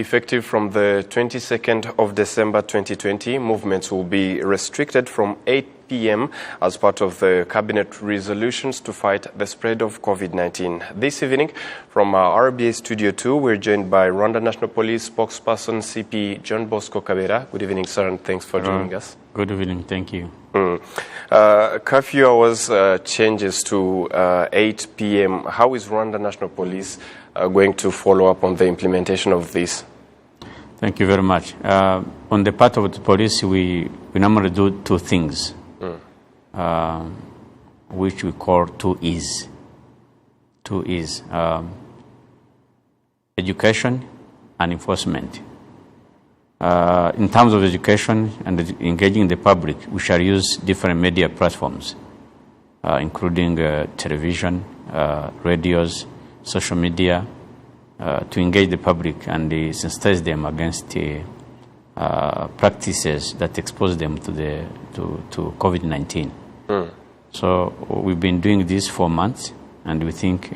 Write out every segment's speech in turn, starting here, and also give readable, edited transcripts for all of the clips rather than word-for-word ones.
Effective from the 22nd of December 2020, movements will be restricted from 8 p.m. as part of the cabinet resolutions to fight the spread of COVID-19. This evening, from our RBA Studio 2, we're joined by Rwanda National Police spokesperson CP John Bosco Kabera. Good evening, sir, and thanks for joining us. Good evening, thank you. Curfew hours changes to 8 p.m. How is Rwanda National Police going to follow up on the implementation of this? Thank you very much. On the part of the police, we normally do two things, which we call two E's. Two E's, education and enforcement. In terms of education and engaging the public, we shall use different media platforms, including television, radios, social media, to engage the public and sensitize them against practices that expose them to COVID-19. So we've been doing this for months, and we think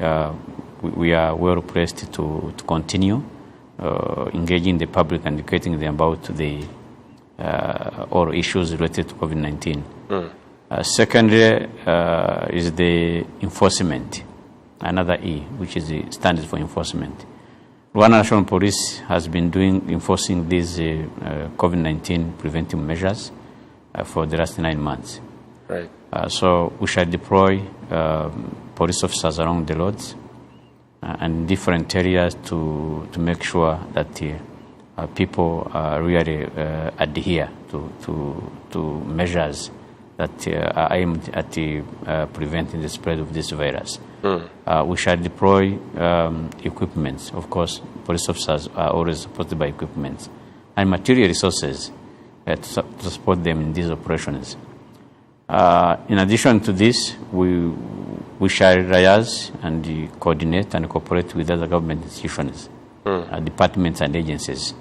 we are well placed to continue engaging the public and educating them about the all issues related to COVID-19. Secondly, is the enforcement, another E, which is the standard for enforcement. Rwanda National Police has been enforcing these COVID-19 preventive measures for the last 9 months. Right. So we shall deploy police officers along the roads and different areas to make sure that people really adhere to measures that are aimed at preventing the spread of this virus. We shall deploy equipment. Of course, police officers are always supported by equipment and material resources to support them in these operations. In addition to this, we shall liaise and coordinate and cooperate with other government institutions, departments and agencies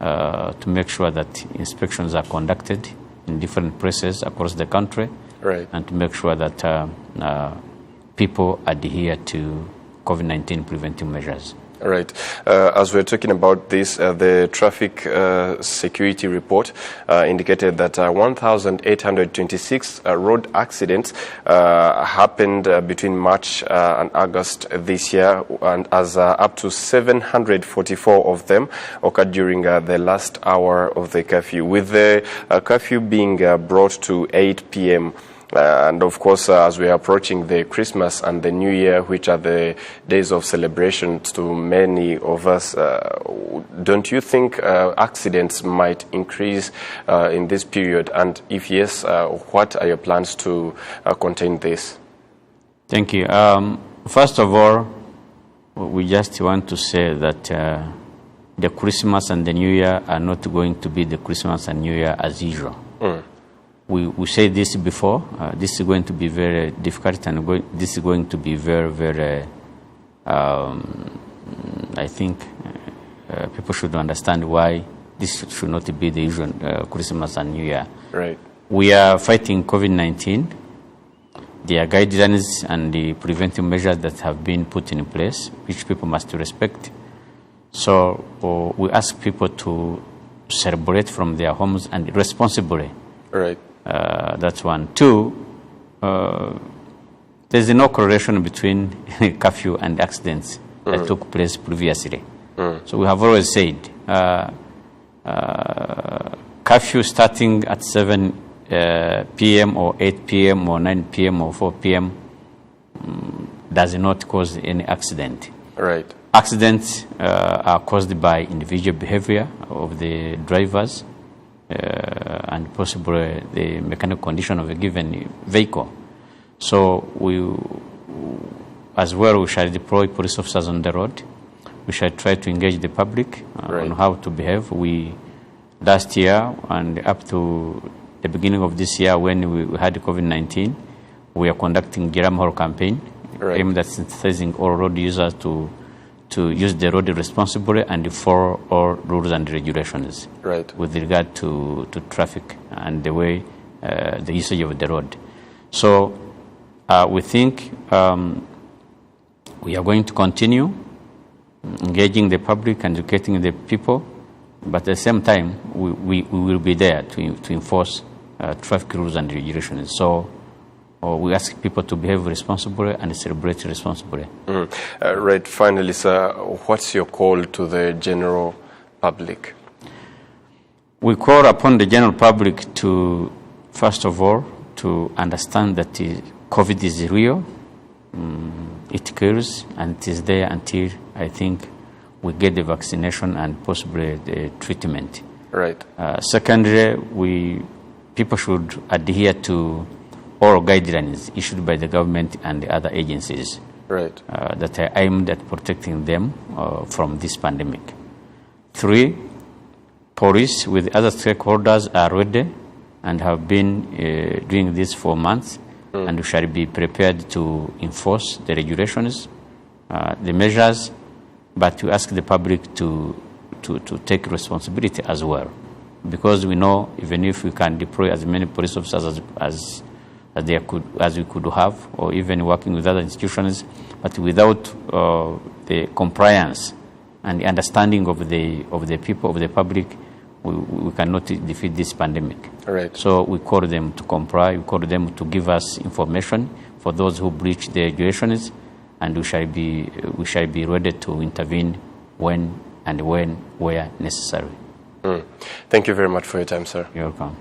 to make sure that inspections are conducted in different places across the country, right, and to make sure that people adhere to COVID-19 preventive measures. Right. As we're talking about this, the traffic security report indicated that 1,826 road accidents happened between March and August this year, and as up to 744 of them occurred during the last hour of the curfew, with the curfew being brought to 8 p.m. And of course, as we are approaching the Christmas and the New Year, which are the days of celebration to many of us, don't you think accidents might increase in this period? And if yes, what are your plans to contain this? Thank you. First of all, we just want to say that the Christmas and the New Year are not going to be the Christmas and New Year as usual. We said this before. This is going to be very difficult, and this is going to be very, very. I think people should understand why this should not be the usual Christmas and New Year. Right. We are fighting COVID-19. There are guidelines and the preventive measures that have been put in place, which people must respect. So we ask people to celebrate from their homes and responsibly. Right. That's one. Two, there's no correlation between curfew and accidents that took place previously. So we have always said curfew starting at 7 p.m. or 8 p.m. or 9 p.m. or 4 p.m. Does not cause any accident. Right. Accidents are caused by individual behavior of the drivers, and possibly the mechanical condition of a given vehicle. So as well, we shall deploy police officers on the road. We shall try to engage the public on how to behave. Last year and up to the beginning of this year, when we had COVID-19, we are conducting Geram Hall campaign, aimed at sensitizing all road users to use the road responsibly and follow all rules and regulations with regard to traffic and the way the usage of the road. So we think we are going to continue engaging the public and educating the people, but at the same time, we will be there to enforce traffic rules and regulations. So we ask people to behave responsibly and celebrate responsibly. Right. Finally, sir, what's your call to the general public? We call upon the general public to, first of all, to understand that COVID is real. It kills, and it is there until, I think, we get the vaccination and possibly the treatment. Right. Secondly, people should adhere to all guidelines issued by the government and the other agencies. Right. That are aimed at protecting them from this pandemic. 3, police with other stakeholders are ready and have been doing this for months, and we shall be prepared to enforce the regulations, the measures, but to ask the public to take responsibility as well. Because we know even if we can deploy as many police officers as we could have, or even working with other institutions, but without the compliance and the understanding of the people, of the public, we cannot defeat this pandemic. Right. So we call them to comply, we call them to give us information for those who breach the regulations, and we shall be ready to intervene when and where necessary. Thank you very much for your time, sir. You're welcome.